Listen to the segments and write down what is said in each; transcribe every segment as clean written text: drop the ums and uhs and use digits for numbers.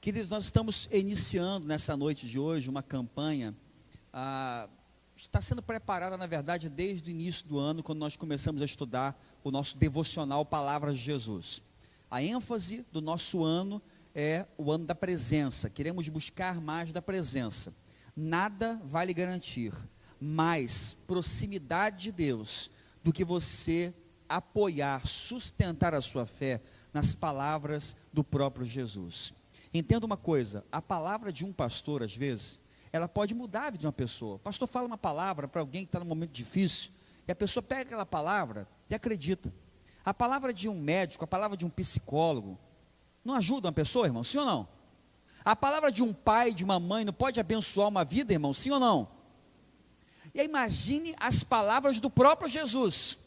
Queridos, nós estamos iniciando nessa noite de hoje uma campanha, está sendo preparada, na verdade, desde o início do ano, quando nós começamos a estudar o nosso devocional Palavras de Jesus. A ênfase do nosso ano é o ano da presença, queremos buscar mais da presença. Nada vai lhe garantir mais proximidade de Deus do que você apoiar, sustentar a sua fé nas palavras do próprio Jesus. Entenda uma coisa, a palavra de um pastor, às vezes, ela pode mudar a vida de uma pessoa. O pastor fala uma palavra para alguém que está num momento difícil, e a pessoa pega aquela palavra e acredita. A palavra de um médico, a palavra de um psicólogo, não ajuda uma pessoa, irmão, sim ou não? A palavra de um pai, de uma mãe, não pode abençoar uma vida, irmão, sim ou não? E aí, imagine as palavras do próprio Jesus.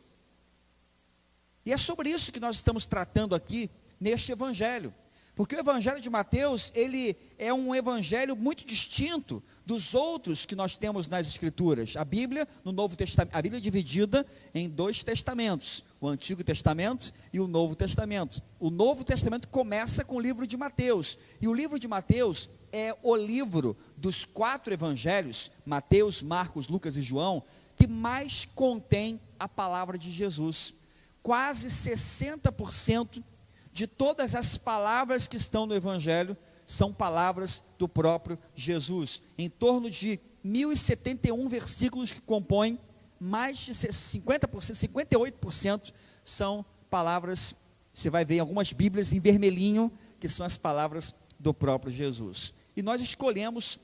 E é sobre isso que nós estamos tratando aqui, neste evangelho. Porque o evangelho de Mateus, ele é um evangelho muito distinto dos outros que nós temos nas escrituras. A Bíblia, no Novo Testamento, a Bíblia é dividida em dois testamentos, o Antigo Testamento e o Novo Testamento. O Novo Testamento começa com o livro de Mateus, e o livro de Mateus é o livro dos 4 evangelhos, Mateus, Marcos, Lucas e João, que mais contém a palavra de Jesus. Quase 60% de todas as palavras que estão no evangelho são palavras do próprio Jesus. Em torno de 1071 versículos que compõem, mais de 50%, 58% são palavras, você vai ver em algumas bíblias em vermelhinho, que são as palavras do próprio Jesus. E nós escolhemos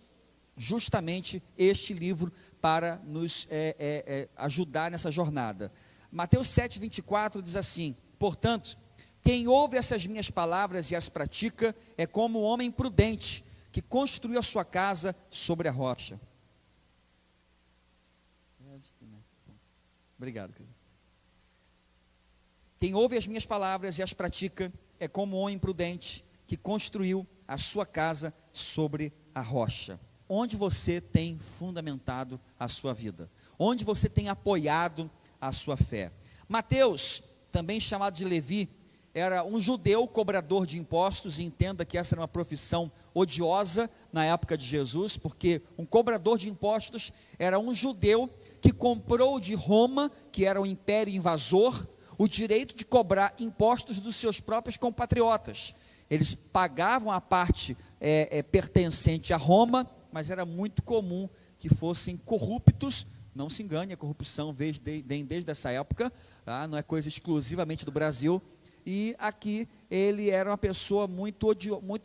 justamente este livro para nos ajudar nessa jornada. Mateus 7,24 diz assim: portanto, quem ouve essas minhas palavras e as pratica é como um homem prudente que construiu a sua casa sobre a rocha. Obrigado, querido. Quem ouve as minhas palavras e as pratica é como um homem prudente que construiu a sua casa sobre a rocha. Onde você tem fundamentado a sua vida? Onde você tem apoiado a sua fé? Mateus, também chamado de Levi, era um judeu cobrador de impostos, e entenda que essa era uma profissão odiosa na época de Jesus, porque um cobrador de impostos era um judeu que comprou de Roma, que era o império invasor, o direito de cobrar impostos dos seus próprios compatriotas. Eles pagavam a parte pertencente a Roma, mas era muito comum que fossem corruptos. Não se engane, a corrupção vem desde essa época, tá? Não é coisa exclusivamente do Brasil. E aqui ele era uma pessoa muito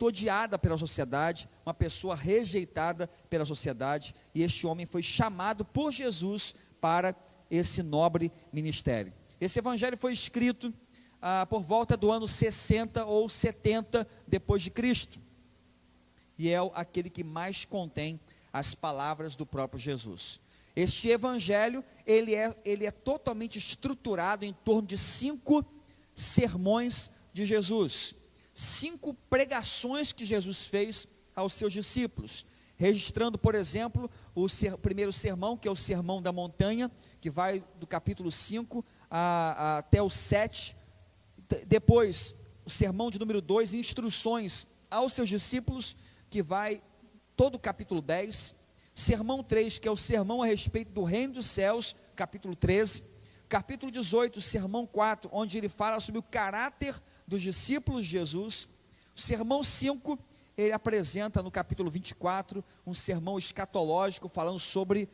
odiada pela sociedade, uma pessoa rejeitada pela sociedade, e este homem foi chamado por Jesus para esse nobre ministério. Esse evangelho foi escrito por volta do ano 60 ou 70 depois de Cristo, e é aquele que mais contém as palavras do próprio Jesus. Este evangelho, ele é totalmente estruturado em torno de 5 sermões de Jesus, 5 pregações que Jesus fez aos seus discípulos, registrando, por exemplo, o primeiro sermão, que é o Sermão da Montanha, que vai do capítulo 5 até o 7, depois o sermão de número 2, instruções aos seus discípulos, que vai todo o capítulo 10, sermão 3, que é o sermão a respeito do reino dos céus, capítulo 13, capítulo 18, sermão 4, onde ele fala sobre o caráter dos discípulos de Jesus. O sermão 5, ele apresenta no capítulo 24, um sermão escatológico, falando sobre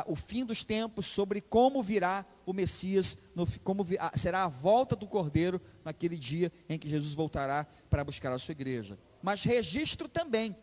o fim dos tempos, sobre como virá o Messias, será a volta do Cordeiro, naquele dia em que Jesus voltará para buscar a sua igreja. Mas registro também,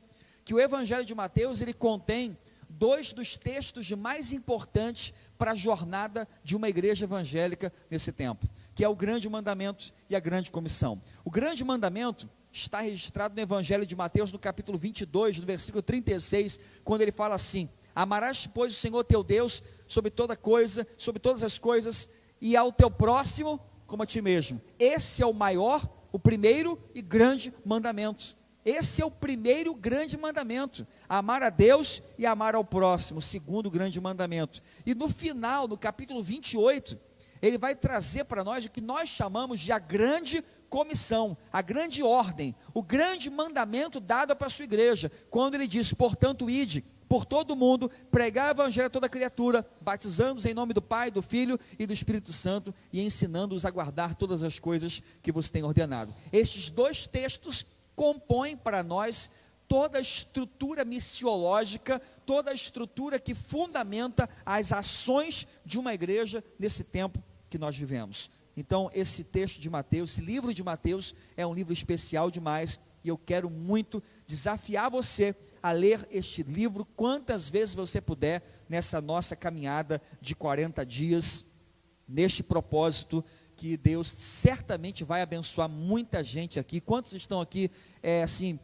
que o evangelho de Mateus, ele contém 2 dos textos mais importantes para a jornada de uma igreja evangélica nesse tempo, que é o grande mandamento e a grande comissão. O grande mandamento está registrado no evangelho de Mateus, no capítulo 22, no versículo 36, quando ele fala assim: amarás, pois, o Senhor teu Deus sobre toda coisa, sobre todas as coisas, e ao teu próximo como a ti mesmo. Esse é o maior, o primeiro e grande mandamento. Esse é o primeiro grande mandamento, amar a Deus e amar ao próximo, o segundo grande mandamento. E no final, no capítulo 28, ele vai trazer para nós o que nós chamamos de a grande comissão, a grande ordem, o grande mandamento dado para a sua igreja, quando ele diz: portanto, ide por todo mundo, pregar o evangelho a toda criatura, batizando-os em nome do Pai, do Filho e do Espírito Santo, e ensinando-os a guardar todas as coisas que você tem ordenado. Estes dois textos compõem para nós toda a estrutura missiológica, toda a estrutura que fundamenta as ações de uma igreja nesse tempo que nós vivemos. Então, esse texto de Mateus, esse livro de Mateus, é um livro especial demais, e eu quero muito desafiar você a ler este livro quantas vezes você puder, nessa nossa caminhada de 40 dias, neste propósito, que Deus certamente vai abençoar muita gente aqui. Quantos estão aqui, assim,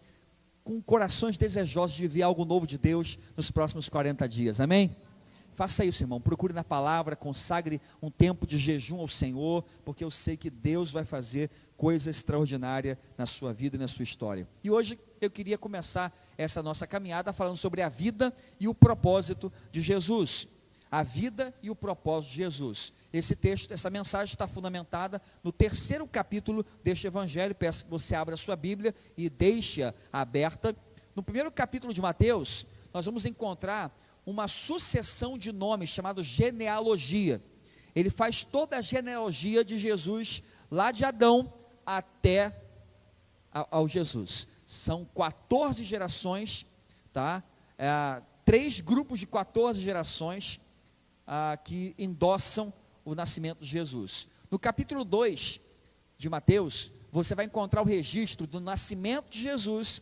com corações desejosos de viver algo novo de Deus nos próximos 40 dias, amém? Faça isso, irmão, procure na palavra, consagre um tempo de jejum ao Senhor, porque eu sei que Deus vai fazer coisa extraordinária na sua vida e na sua história. E hoje eu queria começar essa nossa caminhada falando sobre a vida e o propósito de Jesus. A vida e o propósito de Jesus. Esse texto, essa mensagem está fundamentada no 3º capítulo deste evangelho. Peço que você abra a sua Bíblia e deixe-a aberta. No 1º capítulo de Mateus, nós vamos encontrar uma sucessão de nomes chamado genealogia. Ele faz toda a genealogia de Jesus, lá de Adão até ao Jesus. São 14 gerações, tá? 3 grupos de 14 gerações que endossam o nascimento de Jesus. No capítulo 2 de Mateus, você vai encontrar o registro do nascimento de Jesus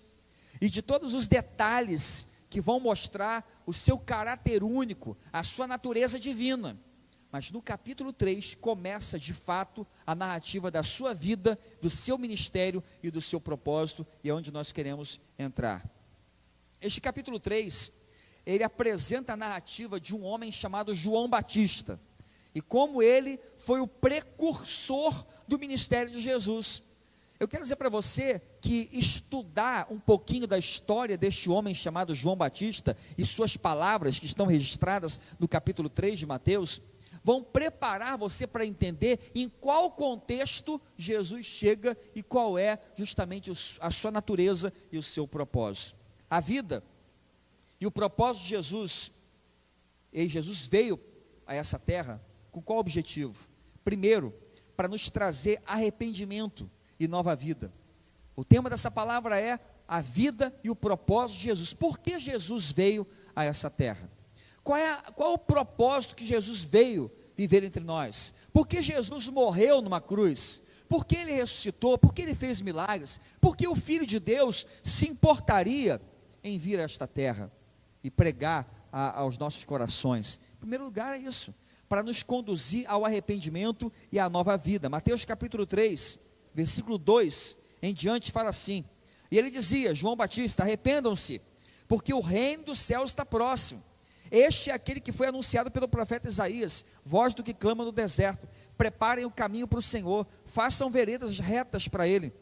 e de todos os detalhes que vão mostrar o seu caráter único, a sua natureza divina. Mas no capítulo 3 começa de fato a narrativa da sua vida, do seu ministério e do seu propósito, e é onde nós queremos entrar. Este capítulo 3, ele apresenta a narrativa de um homem chamado João Batista, e como ele foi o precursor do ministério de Jesus. Eu quero dizer para você que estudar um pouquinho da história deste homem chamado João Batista, e suas palavras que estão registradas no capítulo 3 de Mateus, vão preparar você para entender em qual contexto Jesus chega e qual é justamente a sua natureza e o seu propósito. A vida e o propósito de Jesus, e Jesus veio a essa terra com qual objetivo? Primeiro, para nos trazer arrependimento e nova vida. O tema dessa palavra é a vida e o propósito de Jesus. Por que Jesus veio a essa terra? Qual o propósito que Jesus veio viver entre nós? Por que Jesus morreu numa cruz? Por que ele ressuscitou? Por que ele fez milagres? Por que o Filho de Deus se importaria em vir a esta terra e pregar aos nossos corações? Em primeiro lugar é isso, para nos conduzir ao arrependimento e à nova vida. Mateus capítulo 3, versículo 2 em diante fala assim: e ele dizia, João Batista: arrependam-se, porque o reino dos céus está próximo. Este é aquele que foi anunciado pelo profeta Isaías, voz do que clama no deserto: preparem o caminho para o Senhor, façam veredas retas para ele.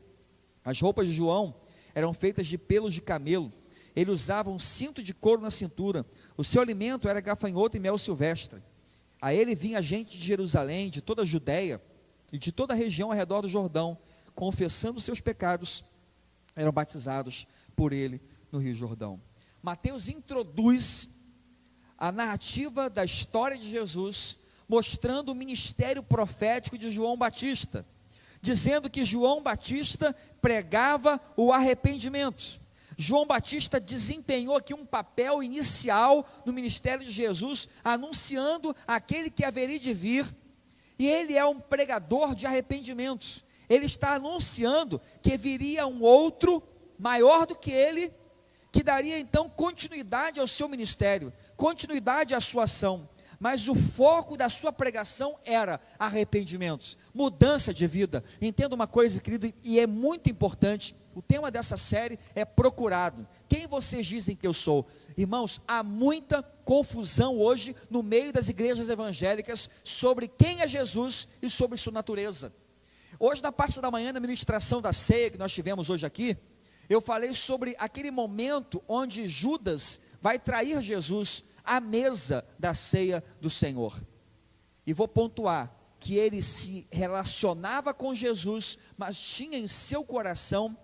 As roupas de João eram feitas de pelos de camelo, ele usava um cinto de couro na cintura, o seu alimento era gafanhoto e mel silvestre. A ele vinha gente de Jerusalém, de toda a Judéia e de toda a região ao redor do Jordão, confessando seus pecados, eram batizados por ele no Rio Jordão. Mateus introduz a narrativa da história de Jesus, mostrando o ministério profético de João Batista, dizendo que João Batista pregava o arrependimento. João Batista desempenhou aqui um papel inicial no ministério de Jesus, anunciando aquele que haveria de vir, e ele é um pregador de arrependimentos. Ele está anunciando que viria um outro, maior do que ele, que daria então continuidade ao seu ministério, continuidade à sua ação. Mas o foco da sua pregação era arrependimentos, mudança de vida. Entenda uma coisa, querido, e é muito importante, o tema dessa série é procurado. Quem vocês dizem que eu sou? Irmãos, há muita confusão hoje no meio das igrejas evangélicas sobre quem é Jesus e sobre sua natureza. Hoje, na parte da manhã, na ministração da ceia que nós tivemos hoje aqui, eu falei sobre aquele momento onde Judas vai trair Jesus à mesa da ceia do Senhor. E vou pontuar que ele se relacionava com Jesus, mas tinha em seu coração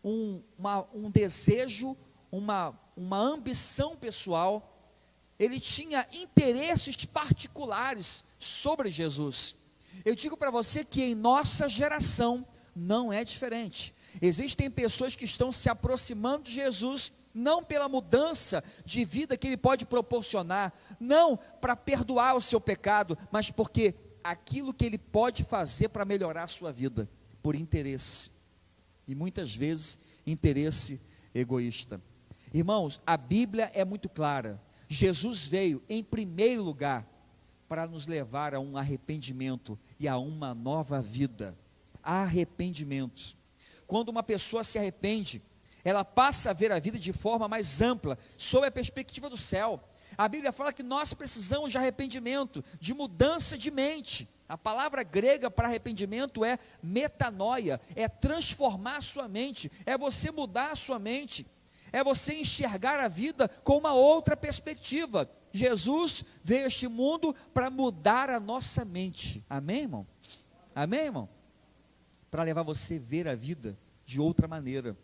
um desejo, uma ambição pessoal. Ele tinha interesses particulares sobre Jesus. Eu digo para você que em nossa geração não é diferente. Existem pessoas que estão se aproximando de Jesus, não pela mudança de vida que ele pode proporcionar, não para perdoar o seu pecado, mas porque aquilo que ele pode fazer para melhorar a sua vida, por interesse, e muitas vezes interesse egoísta. Irmãos, a Bíblia é muito clara. Jesus veio em primeiro lugar para nos levar a um arrependimento e a uma nova vida. Arrependimento. Quando uma pessoa se arrepende, ela passa a ver a vida de forma mais ampla, sob a perspectiva do céu. A Bíblia fala que nós precisamos de arrependimento, de mudança de mente. A palavra grega para arrependimento é metanoia, é transformar a sua mente, é você mudar a sua mente, é você enxergar a vida com uma outra perspectiva. Jesus veio a este mundo para mudar a nossa mente. Amém, irmão? Amém, irmão? Para levar você a ver a vida de outra maneira,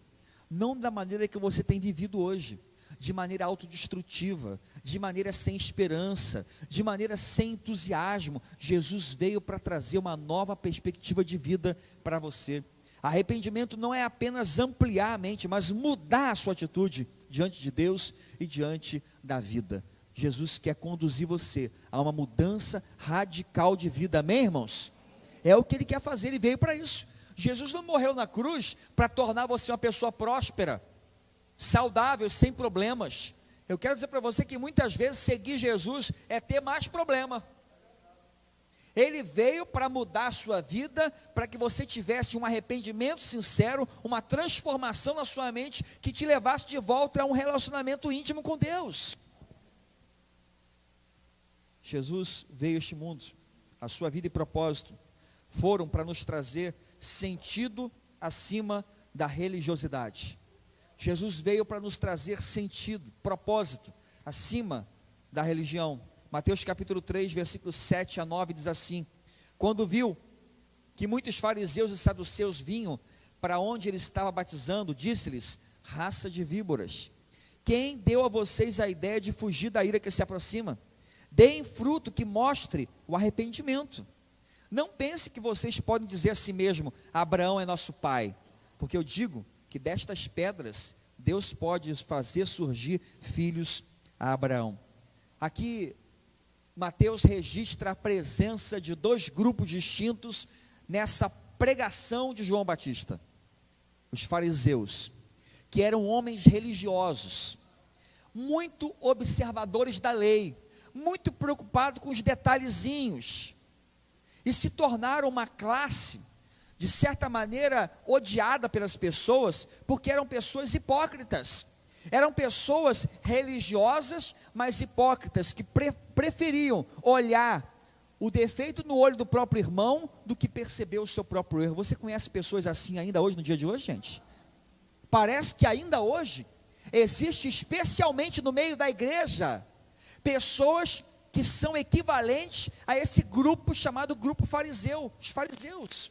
não da maneira que você tem vivido hoje, de maneira autodestrutiva, de maneira sem esperança, de maneira sem entusiasmo. Jesus veio para trazer uma nova perspectiva de vida para você. Arrependimento não é apenas ampliar a mente, mas mudar a sua atitude diante de Deus e diante da vida. Jesus quer conduzir você a uma mudança radical de vida, amém, irmãos? É o que Ele quer fazer, Ele veio para isso. Jesus não morreu na cruz para tornar você uma pessoa próspera, saudável, sem problemas. Eu quero dizer para você que muitas vezes seguir Jesus é ter mais problema. Ele veio para mudar a sua vida, para que você tivesse um arrependimento sincero, uma transformação na sua mente, que te levasse de volta a um relacionamento íntimo com Deus. Jesus veio a este mundo, a sua vida e propósito foram para nos trazer sentido acima da religiosidade. Jesus veio para nos trazer sentido, propósito, acima da religião. Mateus capítulo 3, versículos 7 a 9 diz assim: quando viu que muitos fariseus e saduceus vinham para onde ele estava batizando, disse-lhes: raça de víboras, quem deu a vocês a ideia de fugir da ira que se aproxima? Deem fruto que mostre o arrependimento. Não pense que vocês podem dizer a si mesmo: Abraão é nosso pai, porque eu digo que destas pedras Deus pode fazer surgir filhos a Abraão. Aqui Mateus registra a presença de dois grupos distintos nessa pregação de João Batista. Os fariseus, que eram homens religiosos, muito observadores da lei, muito preocupados com os detalhezinhos, e se tornaram uma classe, de certa maneira, odiada pelas pessoas, porque eram pessoas hipócritas. Eram pessoas religiosas, mas hipócritas, que preferiam olhar o defeito no olho do próprio irmão, do que perceber o seu próprio erro. Você conhece pessoas assim ainda hoje, no dia de hoje, gente? Parece que ainda hoje, existe especialmente no meio da igreja, pessoas que são equivalentes a esse grupo chamado grupo fariseu, os fariseus.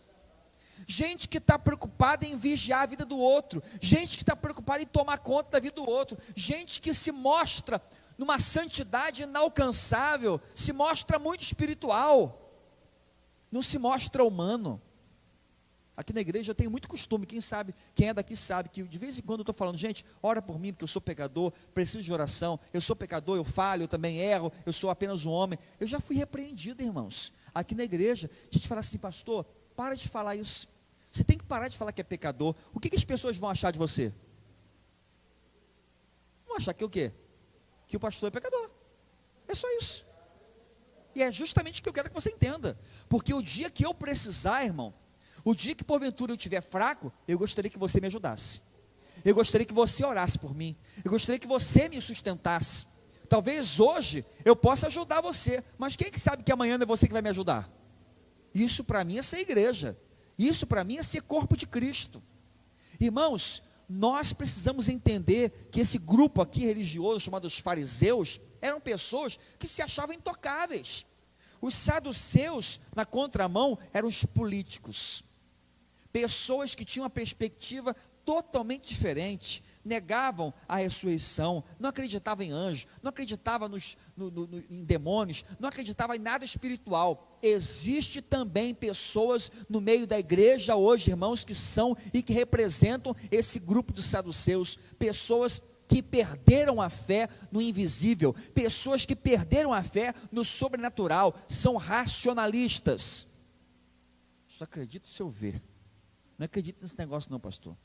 Gente que está preocupada em vigiar a vida do outro, gente que está preocupada em tomar conta da vida do outro, gente que se mostra numa santidade inalcançável, se mostra muito espiritual, não se mostra humano. Aqui na igreja eu tenho muito costume, quem é daqui sabe, que de vez em quando eu estou falando: gente, ora por mim, porque eu sou pecador, preciso de oração, eu sou pecador, eu falho, eu também erro, eu sou apenas um homem. Eu já fui repreendido, irmãos, aqui na igreja. A gente fala assim: pastor, para de falar isso, você tem que parar de falar que é pecador. O que as pessoas vão achar de você? Vão achar que o quê? Que o pastor é pecador. É só isso. E é justamente o que eu quero que você entenda, porque o dia que eu precisar, irmão, o dia que porventura eu estiver fraco, eu gostaria que você me ajudasse, eu gostaria que você orasse por mim, eu gostaria que você me sustentasse. Talvez hoje eu possa ajudar você, mas quem que sabe que amanhã não é você que vai me ajudar? Isso para mim é ser igreja, isso para mim é ser corpo de Cristo. Irmãos, nós precisamos entender que esse grupo aqui religioso, chamado os fariseus, eram pessoas que se achavam intocáveis. Os saduceus, na contramão, eram os políticos. Pessoas que tinham uma perspectiva totalmente diferente, negavam a ressurreição, não acreditavam em anjos, não acreditavam em demônios, não acreditavam em nada espiritual. Existe também pessoas no meio da igreja hoje, irmãos, que são e que representam esse grupo dos saduceus, pessoas que perderam a fé no invisível, pessoas que perderam a fé no sobrenatural, são racionalistas. Só acredito se eu ver, não acredito nesse negócio não, pastor.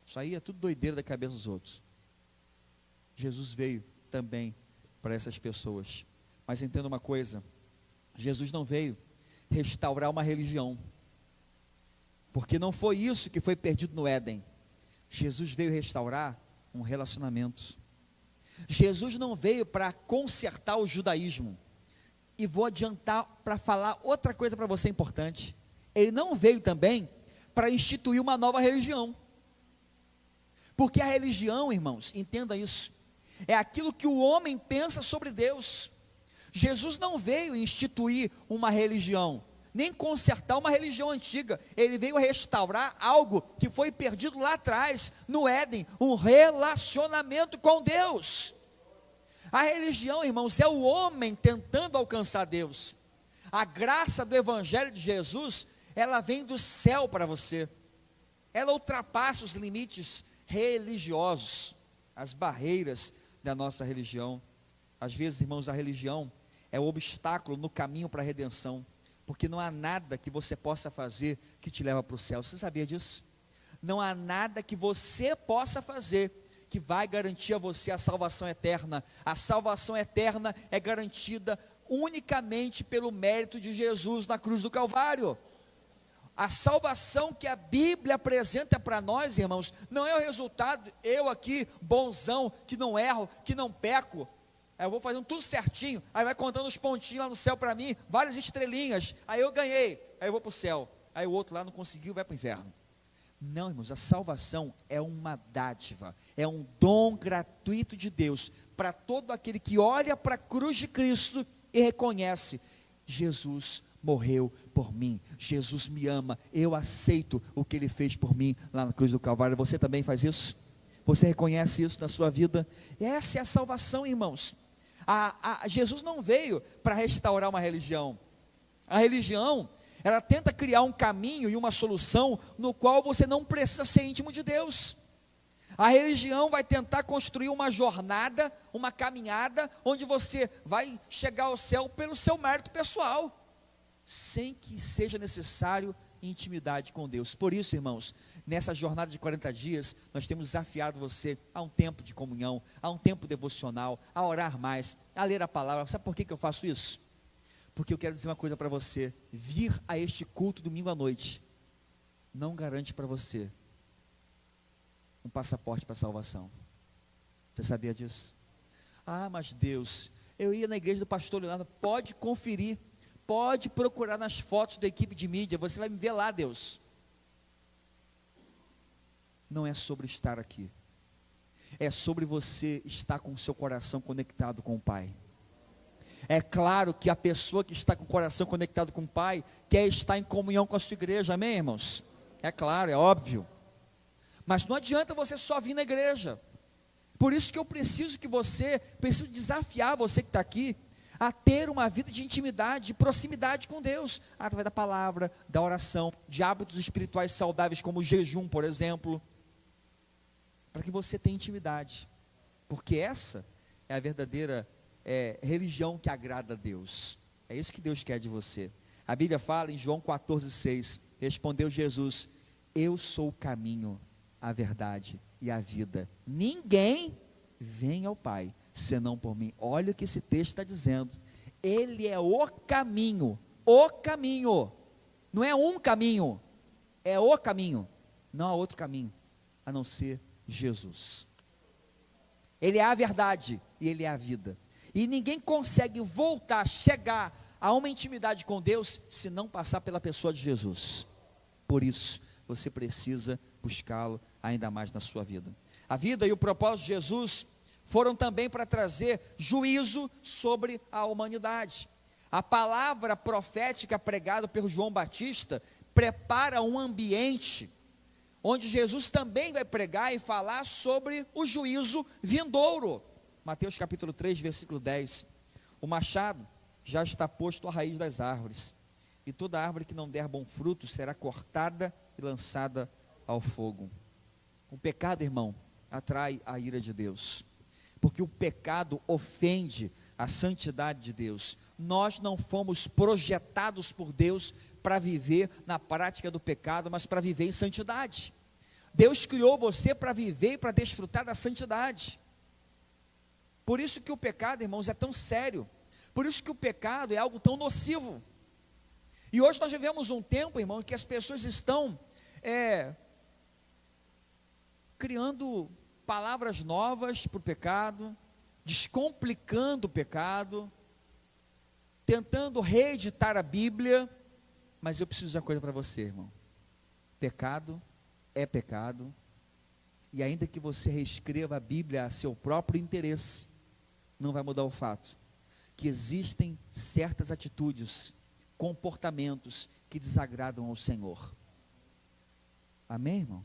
Isso aí é tudo doideira da cabeça dos outros. Jesus veio também para essas pessoas. Mas entenda uma coisa, Jesus não veio restaurar uma religião, porque não foi isso que foi perdido no Éden. Jesus veio restaurar um relacionamento. Jesus não veio para consertar o judaísmo. E vou adiantar para falar outra coisa para você importante. Ele não veio também para instituir uma nova religião. Porque a religião, irmãos, entenda isso, é aquilo que o homem pensa sobre Deus. Jesus não veio instituir uma religião, nem consertar uma religião antiga. Ele veio restaurar algo que foi perdido lá atrás, no Éden, um relacionamento com Deus. A religião, irmãos, é o homem tentando alcançar Deus. A graça do Evangelho de Jesus, ela vem do céu para você. Ela ultrapassa os limites religiosos, as barreiras da nossa religião. Às vezes, irmãos, a religião é o obstáculo no caminho para a redenção, porque não há nada que você possa fazer que te leva para o céu. Você sabia disso? Não há nada que você possa fazer que vai garantir a você a salvação eterna. A salvação eterna é garantida unicamente pelo mérito de Jesus na cruz do Calvário. A salvação que a Bíblia apresenta para nós, irmãos, não é o resultado, eu aqui, bonzão, que não erro, que não peco, eu vou fazendo tudo certinho, aí vai contando os pontinhos lá no céu para mim, várias estrelinhas, aí eu ganhei, aí eu vou para o céu, aí o outro lá não conseguiu, vai para o inferno. Não, irmãos, a salvação é uma dádiva, é um dom gratuito de Deus, para todo aquele que olha para a cruz de Cristo e reconhece, Jesus morreu por mim, Jesus me ama, eu aceito o que Ele fez por mim lá na cruz do Calvário. Você também faz isso? Você reconhece isso na sua vida? Essa é a salvação, irmãos. Jesus não veio para restaurar uma religião. A religião, ela tenta criar um caminho e uma solução no qual você não precisa ser íntimo de Deus. A religião vai tentar construir uma jornada, uma caminhada, onde você vai chegar ao céu pelo seu mérito pessoal, sem que seja necessário intimidade com Deus. Por isso, irmãos, nessa jornada de 40 dias, nós temos desafiado você a um tempo de comunhão, a um tempo devocional, a orar mais, a ler a palavra. Sabe por que eu faço isso? Porque eu quero dizer uma coisa para você: vir a este culto domingo à noite não garante para você um passaporte para a salvação. Você sabia disso? Ah, mas Deus, eu ia na igreja do pastor Leonardo. Pode conferir, pode procurar nas fotos da equipe de mídia, você vai me ver lá, Deus. Não é sobre estar aqui, é sobre você estar com o seu coração conectado com o Pai. É claro que a pessoa que está com o coração conectado com o Pai quer estar em comunhão com a sua igreja, amém, irmãos? É claro, é óbvio. Mas não adianta você só vir na igreja. Por isso que eu preciso desafiar você que está aqui a ter uma vida de intimidade, de proximidade com Deus, através da palavra, da oração, de hábitos espirituais saudáveis, como o jejum, por exemplo, para que você tenha intimidade, porque essa é a verdadeira religião que agrada a Deus. É isso que Deus quer de você. A Bíblia fala em João 14,6, respondeu Jesus: eu sou o caminho, a verdade e a vida, ninguém vem ao Pai senão por mim. Olha o que esse texto está dizendo. Ele é o caminho, não é um caminho, é o caminho, não há outro caminho a não ser Jesus. Ele é a verdade e Ele é a vida, e ninguém consegue chegar a uma intimidade com Deus se não passar pela pessoa de Jesus. Por isso você precisa buscá-lo ainda mais na sua vida. A vida e o propósito de Jesus foram também para trazer juízo sobre a humanidade. A palavra profética pregada por João Batista prepara um ambiente onde Jesus também vai pregar e falar sobre o juízo vindouro. Mateus capítulo 3, versículo 10. O machado já está posto à raiz das árvores, e toda árvore que não der bom fruto será cortada e lançada ao fogo. O pecado, irmão, atrai a ira de Deus, porque o pecado ofende a santidade de Deus. Nós não fomos projetados por Deus para viver na prática do pecado, mas para viver em santidade. Deus criou você para viver e para desfrutar da santidade. Por isso que o pecado, irmãos, é tão sério. Por isso que o pecado é algo tão nocivo. E hoje nós vivemos um tempo, irmão, em que as pessoas estão criando palavras novas para o pecado, descomplicando o pecado, tentando reeditar a Bíblia. Mas eu preciso dizer uma coisa para você, irmão: pecado é pecado, e ainda que você reescreva a Bíblia a seu próprio interesse, não vai mudar o fato que existem certas atitudes, comportamentos que desagradam ao Senhor. Amém, irmão?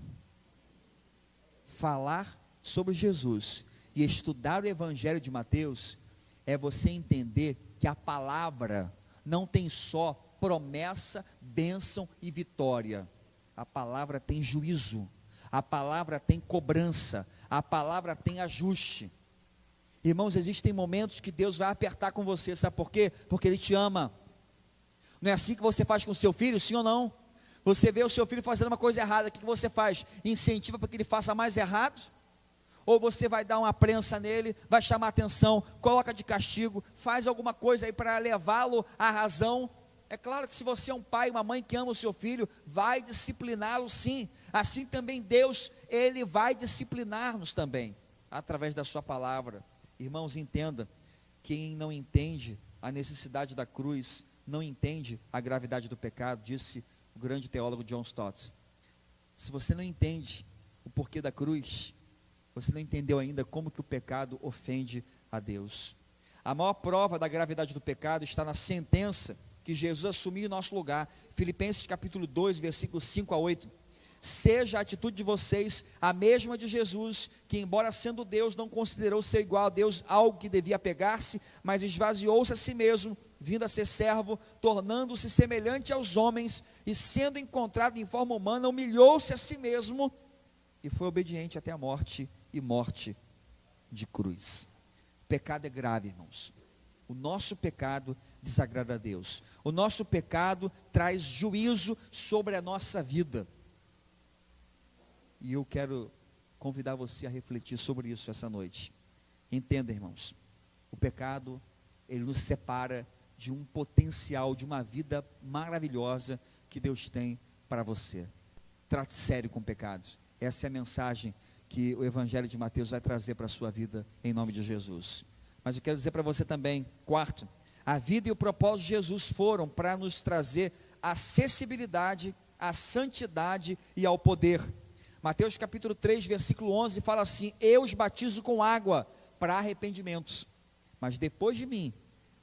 Falar sobre Jesus e estudar o Evangelho de Mateus é você entender que a palavra não tem só promessa, bênção e vitória. A palavra tem juízo, a palavra tem cobrança, a palavra tem ajuste. Irmãos, existem momentos que Deus vai apertar com você, sabe por quê? Porque Ele te ama. Não é assim que você faz com o seu filho, sim ou não? Você vê o seu filho fazendo uma coisa errada, o que você faz? Incentiva para que ele faça mais errado? Ou você vai dar uma prensa nele, vai chamar atenção, coloca de castigo, faz alguma coisa aí para levá-lo à razão? É claro que se você é um pai, uma mãe que ama o seu filho, vai discipliná-lo sim. Assim também Deus, Ele vai disciplinar-nos também, através da sua palavra. Irmãos, entenda, quem não entende a necessidade da cruz, não entende a gravidade do pecado, disse o grande teólogo John Stott. Se você não entende o porquê da cruz, você não entendeu ainda como que o pecado ofende a Deus. A maior prova da gravidade do pecado está na sentença que Jesus assumiu em nosso lugar. Filipenses capítulo 2, versículos 5 a 8. Seja a atitude de vocês a mesma de Jesus, que embora sendo Deus, não considerou ser igual a Deus algo que devia pegar-se, mas esvaziou-se a si mesmo, vindo a ser servo, tornando-se semelhante aos homens, e sendo encontrado em forma humana, humilhou-se a si mesmo, e foi obediente até a morte, e morte de cruz. O pecado é grave, irmãos. O nosso pecado desagrada a Deus. O nosso pecado traz juízo sobre a nossa vida. E eu quero convidar você a refletir sobre isso essa noite. Entenda, irmãos, o pecado, ele nos separa de um potencial, de uma vida maravilhosa que Deus tem para você. Trate sério com o pecado. Essa é a mensagem que o Evangelho de Mateus vai trazer para a sua vida, em nome de Jesus. Mas eu quero dizer para você também, quarto, a vida e o propósito de Jesus foram para nos trazer acessibilidade, à santidade e ao poder. Mateus capítulo 3, versículo 11 fala assim: eu os batizo com água para arrependimentos, mas depois de mim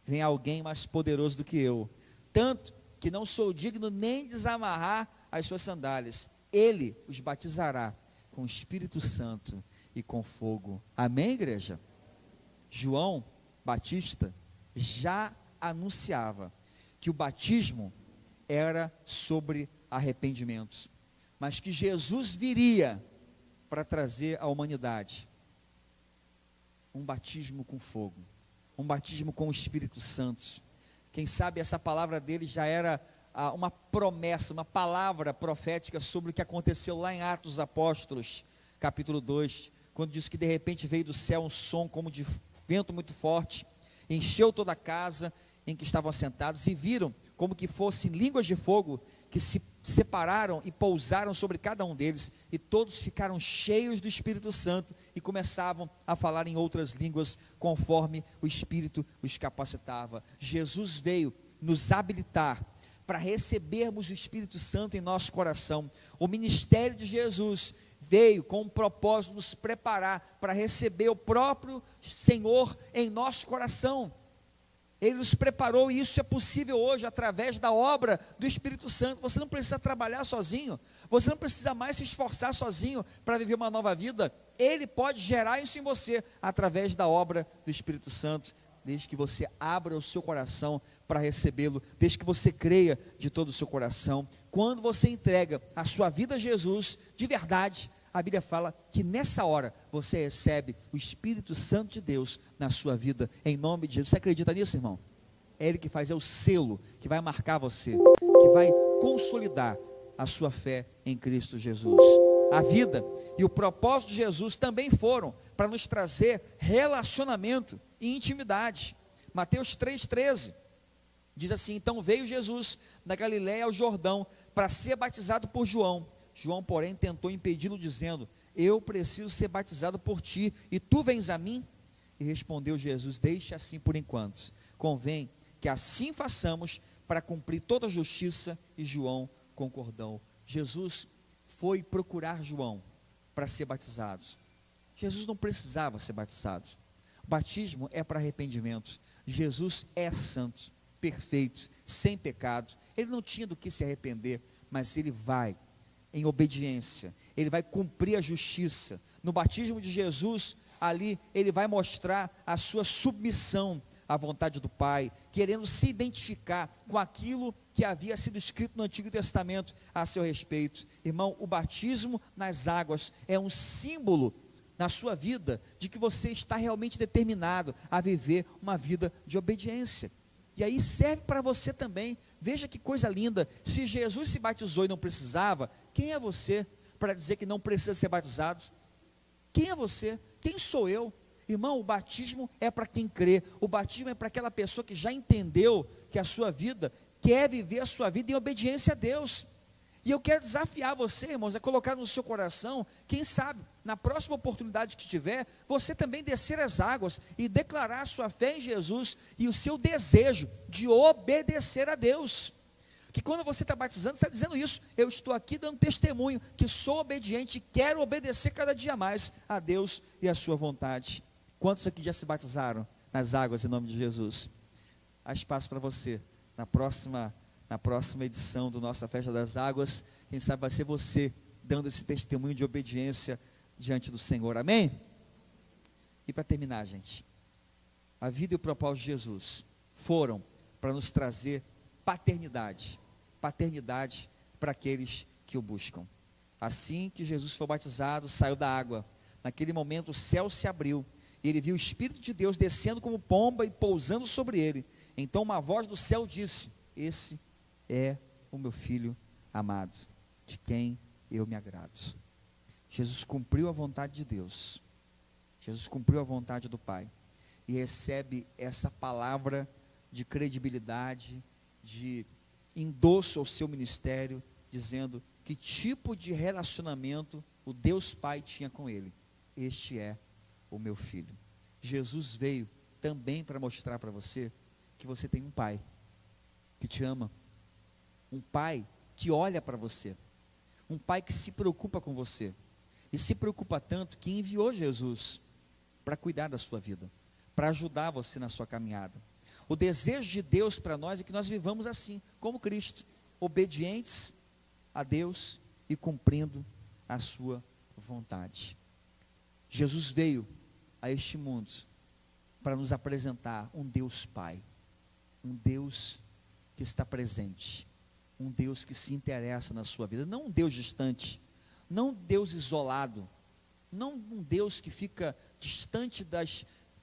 vem alguém mais poderoso do que eu, tanto que não sou digno nem de desamarrar as suas sandálias. Ele os batizará com o Espírito Santo e com fogo. Amém, igreja? João Batista já anunciava que o batismo era sobre arrependimentos, mas que Jesus viria para trazer à humanidade um batismo com fogo, um batismo com o Espírito Santo. Quem sabe essa palavra dele já era uma promessa, uma palavra profética sobre o que aconteceu lá em Atos dos Apóstolos, capítulo 2, quando diz que de repente veio do céu um som como de vento muito forte, encheu toda a casa em que estavam assentados, e viram como que fossem línguas de fogo que se separaram e pousaram sobre cada um deles, e todos ficaram cheios do Espírito Santo e começavam a falar em outras línguas conforme o Espírito os capacitava. Jesus veio nos habilitar para recebermos o Espírito Santo em nosso coração. O ministério de Jesus veio com o propósito de nos preparar para receber o próprio Senhor em nosso coração. Ele nos preparou, e isso é possível hoje através da obra do Espírito Santo. Você não precisa trabalhar sozinho, você não precisa mais se esforçar sozinho para viver uma nova vida. Ele pode gerar isso em você através da obra do Espírito Santo, desde que você abra o seu coração para recebê-lo, desde que você creia de todo o seu coração. Quando você entrega a sua vida a Jesus de verdade, a Bíblia fala que nessa hora você recebe o Espírito Santo de Deus na sua vida, em nome de Jesus. Você acredita nisso, irmão? É Ele que faz, é o selo que vai marcar você, que vai consolidar a sua fé em Cristo Jesus. A vida e o propósito de Jesus também foram para nos trazer relacionamento e intimidade. Mateus 3,13 diz assim: então veio Jesus da Galiléia ao Jordão para ser batizado por João. João, porém, tentou impedi-lo, dizendo: eu preciso ser batizado por ti, e tu vens a mim? E respondeu Jesus: deixe assim por enquanto, convém que assim façamos para cumprir toda a justiça. E João concordou. Jesus foi procurar João para ser batizado. Jesus não precisava ser batizado. O batismo é para arrependimento. Jesus é santo, perfeito, sem pecado. Ele não tinha do que se arrepender, mas ele vai em obediência, ele vai cumprir a justiça. No batismo de Jesus, ali ele vai mostrar a sua submissão à vontade do Pai, querendo se identificar com aquilo que havia sido escrito no Antigo Testamento a seu respeito. Irmão, o batismo nas águas é um símbolo na sua vida de que você está realmente determinado a viver uma vida de obediência. E aí serve para você também. Veja que coisa linda. Se Jesus se batizou e não precisava, quem é você para dizer que não precisa ser batizado? Quem é você? Quem sou eu? Irmão, o batismo é para quem crê. O batismo é para aquela pessoa que já entendeu que a sua vida, quer viver a sua vida em obediência a Deus. E eu quero desafiar você, irmãos, a colocar no seu coração, quem sabe, na próxima oportunidade que tiver, você também descer as águas e declarar a sua fé em Jesus e o seu desejo de obedecer a Deus. Que quando você está batizando, você está dizendo isso: eu estou aqui dando testemunho que sou obediente e quero obedecer cada dia mais a Deus e a sua vontade. Quantos aqui já se batizaram nas águas em nome de Jesus? Há espaço para você na próxima edição do nossa Festa das Águas. Quem sabe vai ser você dando esse testemunho de obediência diante do Senhor, amém? E para terminar, gente, a vida e o propósito de Jesus foram para nos trazer paternidade para aqueles que o buscam. Assim que Jesus foi batizado, saiu da água, naquele momento o céu se abriu, e ele viu o Espírito de Deus descendo como pomba e pousando sobre ele. Então uma voz do céu disse: esse é o meu filho amado, de quem eu me agrado. Jesus cumpriu a vontade de Deus, Jesus cumpriu a vontade do Pai, e recebe essa palavra de credibilidade, de endosso ao seu ministério, dizendo que tipo de relacionamento o Deus Pai tinha com ele. Este é o meu filho. Jesus veio também para mostrar para você que você tem um Pai que te ama, um Pai que olha para você, um Pai que se preocupa com você, e se preocupa tanto que enviou Jesus para cuidar da sua vida, para ajudar você na sua caminhada. O desejo de Deus para nós é que nós vivamos assim, como Cristo, obedientes a Deus e cumprindo a sua vontade. Jesus veio a este mundo para nos apresentar um Deus Pai, um Deus que está presente, um Deus que se interessa na sua vida, não um Deus distante, não um Deus isolado, não um Deus que fica distante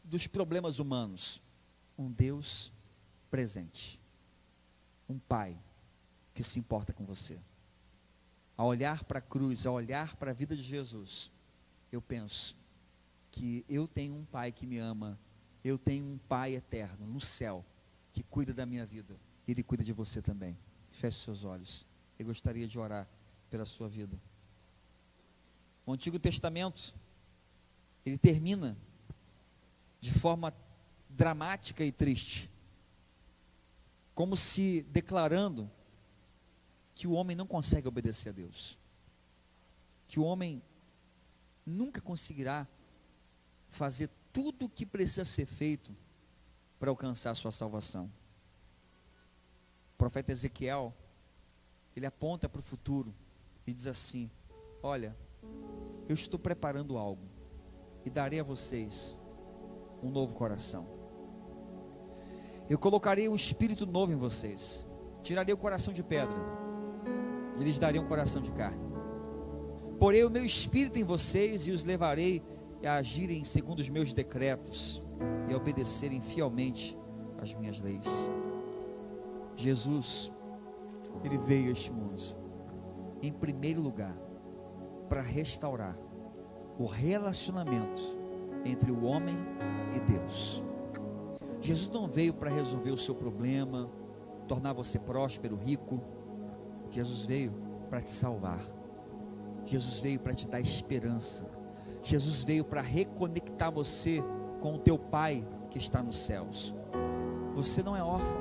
dos problemas humanos, um Deus presente, um Pai que se importa com você. Ao olhar para a cruz, ao olhar para a vida de Jesus, eu penso que eu tenho um Pai que me ama, eu tenho um Pai eterno no céu, que cuida da minha vida, e Ele cuida de você também. Feche seus olhos, eu gostaria de orar pela sua vida. O Antigo Testamento, ele termina de forma dramática e triste, como se declarando que o homem não consegue obedecer a Deus, que o homem nunca conseguirá fazer tudo o que precisa ser feito para alcançar a sua salvação. O profeta Ezequiel, ele aponta para o futuro e diz assim: olha, eu estou preparando algo e darei a vocês um novo coração. Eu colocarei um espírito novo em vocês, tirarei o coração de pedra e lhes darei um coração de carne. Porei o meu espírito em vocês e os levarei a agirem segundo os meus decretos e a obedecerem fielmente às minhas leis. Jesus, ele veio a este mundo, em primeiro lugar, para restaurar o relacionamento entre o homem e Deus. Jesus não veio para resolver o seu problema, tornar você próspero, rico. Jesus veio para te salvar. Jesus veio para te dar esperança. Jesus veio para reconectar você com o teu Pai que está nos céus. Você não é órfão,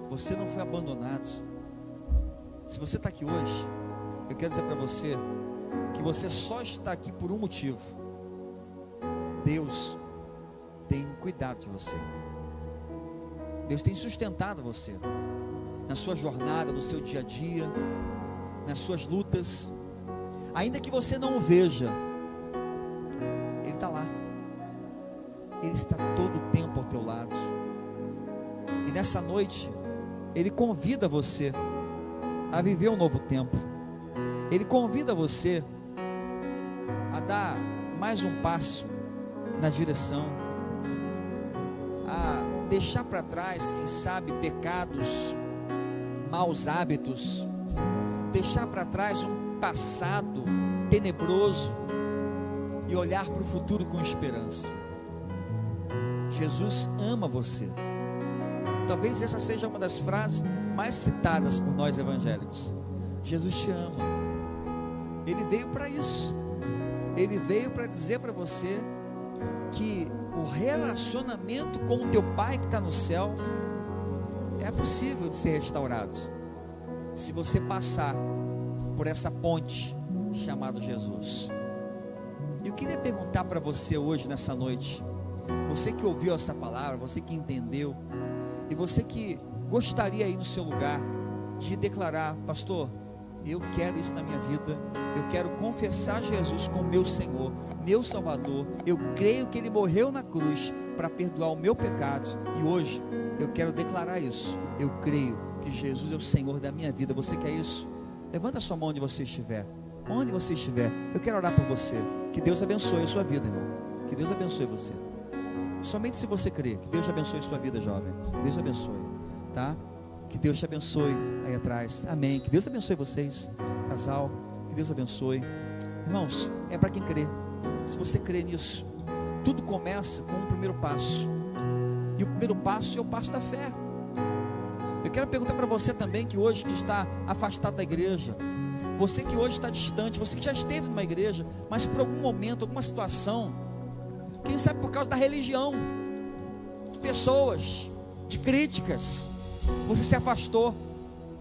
você não foi abandonado. Se você está aqui hoje, eu quero dizer para você que você só está aqui por um motivo: Deus tem cuidado de você. Deus tem sustentado você na sua jornada, no seu dia a dia, nas suas lutas. Ainda que você não o veja, Ele está lá. Ele está todo o tempo ao teu lado. E nessa noite, Ele convida você a viver um novo tempo. Ele convida você a dar mais um passo na direção, a deixar para trás, quem sabe, pecados, maus hábitos, deixar para trás um passado tenebroso e olhar para o futuro com esperança. Jesus ama você. Talvez essa seja uma das frases mais citadas por nós evangélicos. Jesus te ama. Ele veio para isso. Ele veio para dizer para você que o relacionamento com o teu Pai que está no céu é possível de ser restaurado, se você passar por essa ponte chamada Jesus. Eu queria perguntar para você hoje, nessa noite, você que ouviu essa palavra, você que entendeu, e você que gostaria aí no seu lugar de declarar: pastor, eu quero isso na minha vida, eu quero confessar Jesus como meu Senhor, meu Salvador, eu creio que Ele morreu na cruz para perdoar o meu pecado, e hoje eu quero declarar isso, eu creio que Jesus é o Senhor da minha vida. Você quer isso? Levanta a sua mão onde você estiver. Onde você estiver, eu quero orar por você. Que Deus abençoe a sua vida, irmão. Que Deus abençoe você. Somente se você crer. Que Deus abençoe a sua vida, jovem. Deus abençoe, tá? Que Deus te abençoe aí atrás. Amém. Que Deus abençoe vocês, casal. Que Deus abençoe. Irmãos, é para quem crê. Se você crê nisso, tudo começa com um primeiro passo. E o primeiro passo é o passo da fé. Eu quero perguntar para você também, que hoje que está afastado da igreja, você que hoje está distante, você que já esteve numa igreja, mas por algum momento, alguma situação, quem sabe por causa da religião, de pessoas, de críticas, você se afastou.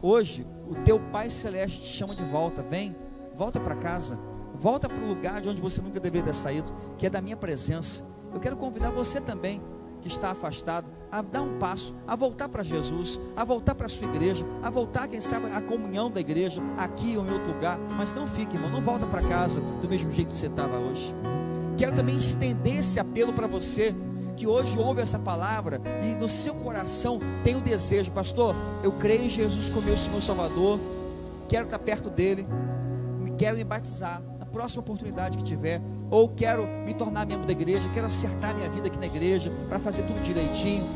Hoje o teu Pai Celeste te chama de volta. Vem, volta para casa, volta para o lugar de onde você nunca deveria ter saído, que é da minha presença. Eu quero convidar você também, que está afastado, a dar um passo, a voltar para Jesus, a voltar para a sua igreja, a voltar, quem sabe, à comunhão da igreja, aqui ou em outro lugar. Mas não fique, irmão, não volta para casa do mesmo jeito que você estava hoje. Quero também estender esse apelo para você, que hoje ouve essa palavra e no seu coração tem o desejo: pastor, eu creio em Jesus como meu Senhor Salvador, quero estar perto dele, quero me batizar na próxima oportunidade que tiver, ou quero me tornar membro da igreja, quero acertar minha vida aqui na igreja, para fazer tudo direitinho,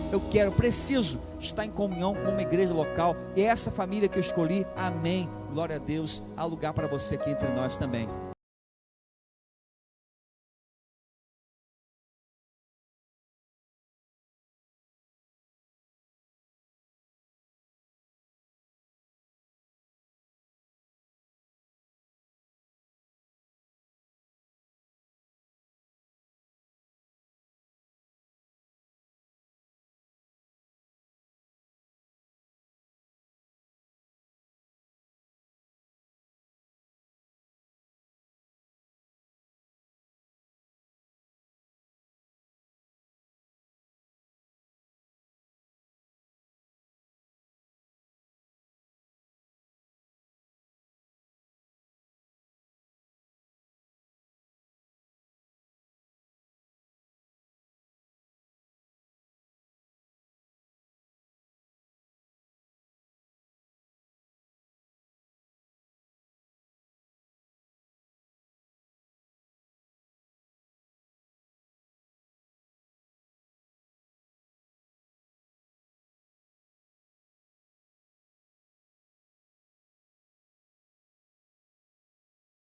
preciso estar em comunhão com uma igreja local, e é essa família que eu escolhi. Amém, glória a Deus. Há lugar para você aqui entre nós também.